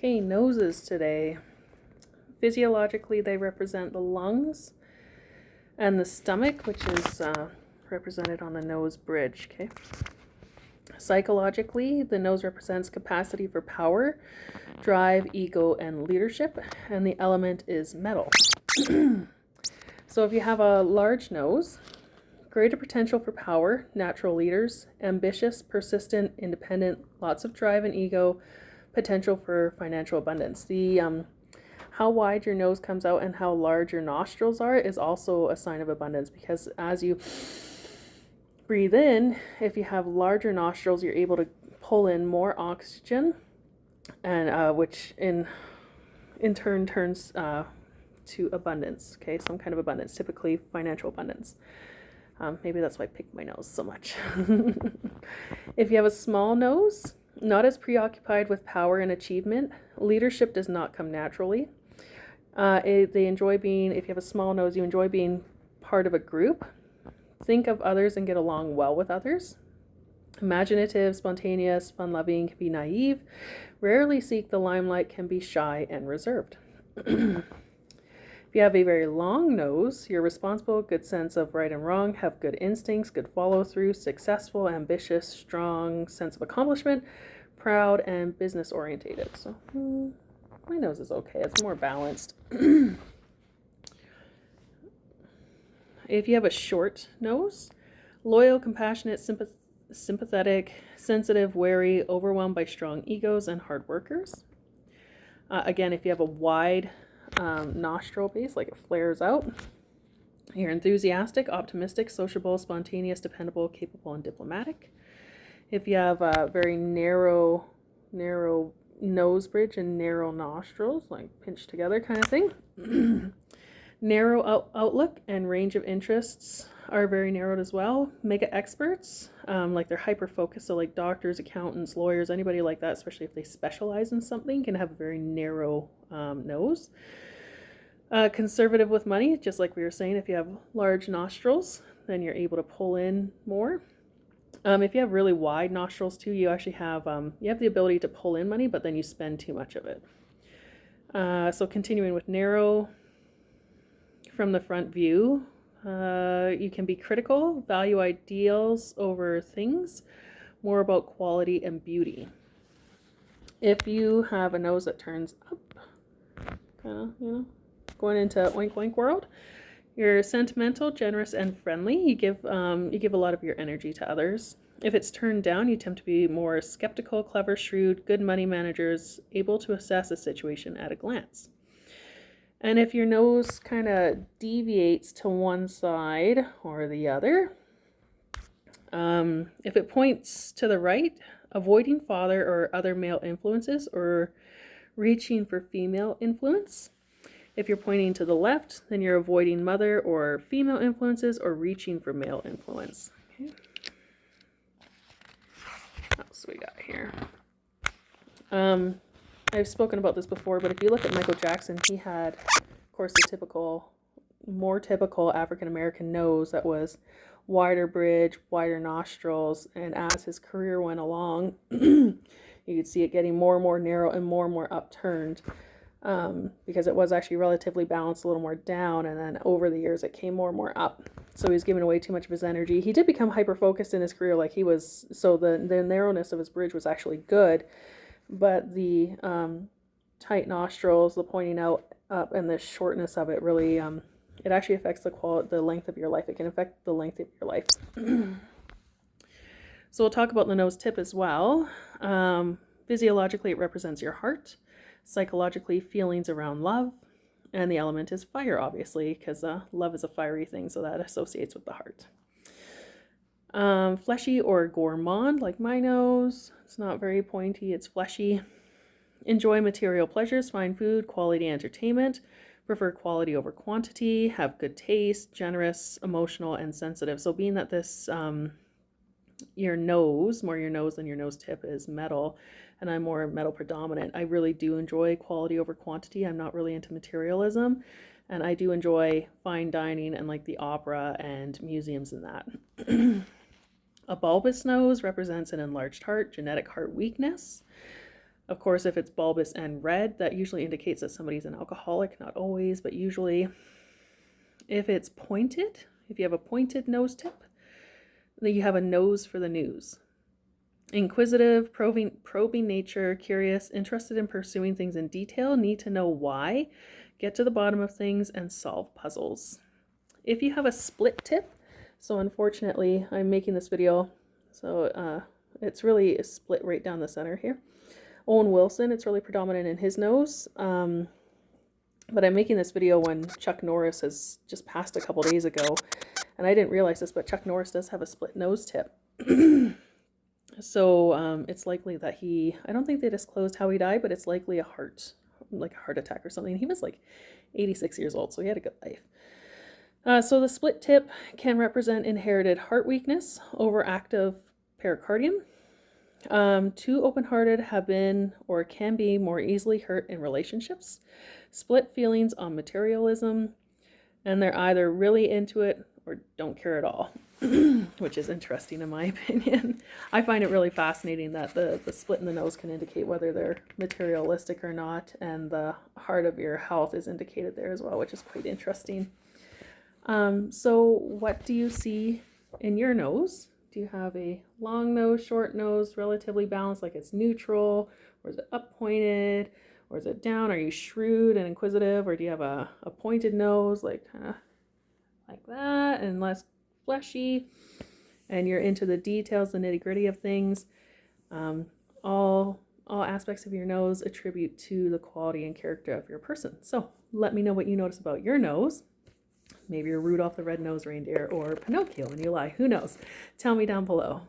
Okay, noses today. Physiologically, they represent the lungs and the stomach, which is represented on the nose bridge. Okay. Psychologically, the nose represents capacity for power, drive, ego, and leadership, and the element is metal. So if you have a large nose, greater potential for power, natural leaders, ambitious, persistent, independent, lots of drive and ego, potential for financial abundance. The how wide your nose comes out and how large your nostrils are is also a sign of abundance, because as you breathe in, if you have larger nostrils, you're able to pull in more oxygen, and which in turn turns to abundance. Okay, some kind of abundance, typically financial abundance. Maybe that's why I pick my nose so much. If you have a small nose, not as preoccupied with power and achievement, leadership does not come naturally. They enjoy being, if you have a small nose, you enjoy being part of a group. Think of others and get along well with others. Imaginative, spontaneous, fun-loving, can be naive, rarely seek the limelight, can be shy and reserved. If you have a very long nose, you're responsible, good sense of right and wrong, have good instincts, good follow-through, successful, ambitious, strong sense of accomplishment, proud, and business-orientated. So my nose is okay. It's more balanced. If you have a short nose, loyal, compassionate, sympathetic, sensitive, wary, overwhelmed by strong egos, and hard workers. Again, if you have a wide nostril base, like it flares out, you're enthusiastic, optimistic, sociable, spontaneous, dependable, capable, and diplomatic. If you have a very narrow nose bridge and narrow nostrils, like pinched together kind of thing, narrow outlook and range of interests are very narrowed as well. Mega experts, like they're hyper focused, so like doctors, accountants, lawyers, anybody like that, especially if they specialize in something, can have a very narrow nose. Conservative with money, just like we were saying, if you have large nostrils, then you're able to pull in more. If you have really wide nostrils too, you actually have the ability to pull in money, but then you spend too much of it. So continuing with narrow, from the front view, you can be critical, value ideals over things, more about quality and beauty. If you have a nose that turns up, kind of, going into oink oink world, you're sentimental, generous, and friendly. You give a lot of your energy to others. If it's turned down, you tend to be more skeptical, clever, shrewd, good money managers, able to assess a situation at a glance. And if your nose kind of deviates to one side or the other, if it points to the right, avoiding father or other male influences or reaching for female influence. If you're pointing to the left, then you're avoiding mother or female influences or reaching for male influence. Okay. What else we got here? I've spoken about this before, but if you look at Michael Jackson, he had, of course, the more typical African-American nose that was wider bridge, wider nostrils, and as his career went along, you could see it getting more and more narrow and more upturned, because it was actually relatively balanced, a little more down, and then over the years it came more and more up. So he was giving away too much of his energy. He did become hyper-focused in his career, like he was, so the narrowness of his bridge was actually good, but the tight nostrils, the pointing out up, and the shortness of it really, it actually affects the length of your life. It can affect the length of your life. So we'll talk about the nose tip as well. Physiologically, it represents your heart. Psychologically, feelings around love. And the element is fire, obviously, because love is a fiery thing, so that associates with the heart. Fleshy or gourmand, like my nose. It's not very pointy, it's fleshy. Enjoy material pleasures, fine food, quality entertainment. Prefer quality over quantity, have good taste, generous, emotional, and sensitive. So being that this, your nose than your nose tip is metal, and I'm more metal predominant, I really do enjoy quality over quantity. I'm not really into materialism, and I do enjoy fine dining and like the opera and museums and that. A bulbous nose represents an enlarged heart, genetic heart weakness. Of course, if it's bulbous and red, that usually indicates that somebody's an alcoholic, not always, but usually. If it's pointed, if you have a pointed nose tip, then you have a nose for the news. Inquisitive, probing nature, curious, interested in pursuing things in detail, need to know why, get to the bottom of things, and solve puzzles. If you have a split tip, so unfortunately I'm making this video, so it's really split right down the center here. Owen Wilson, it's really predominant in his nose, but I'm making this video when Chuck Norris has just passed a couple days ago, and I didn't realize this, but Chuck Norris does have a split nose tip. So it's likely that I don't think they disclosed how he died, but it's likely a heart attack or something. He was like 86 years old, so he had a good life. So the split tip can represent inherited heart weakness, overactive pericardium. Too open-hearted have been or can be more easily hurt in relationships. Split feelings on materialism, and they're either really into it or don't care at all. Which is interesting in my opinion. I find it really fascinating that the split in the nose can indicate whether they're materialistic or not, and the heart of your health is indicated there as well, which is quite interesting. So what do you see in your nose? Do you have a long nose, short nose, relatively balanced, like it's neutral, or is it up pointed, or is it down? Are you shrewd and inquisitive, or do you have a pointed nose, like kind of like that, and less fleshy, and you're into the details, the nitty-gritty of things? All aspects of your nose attribute to the quality and character of your person. So let me know what you notice about your nose. Maybe you're Rudolph the Red-Nosed Reindeer or Pinocchio and you lie. Who knows? Tell me down below.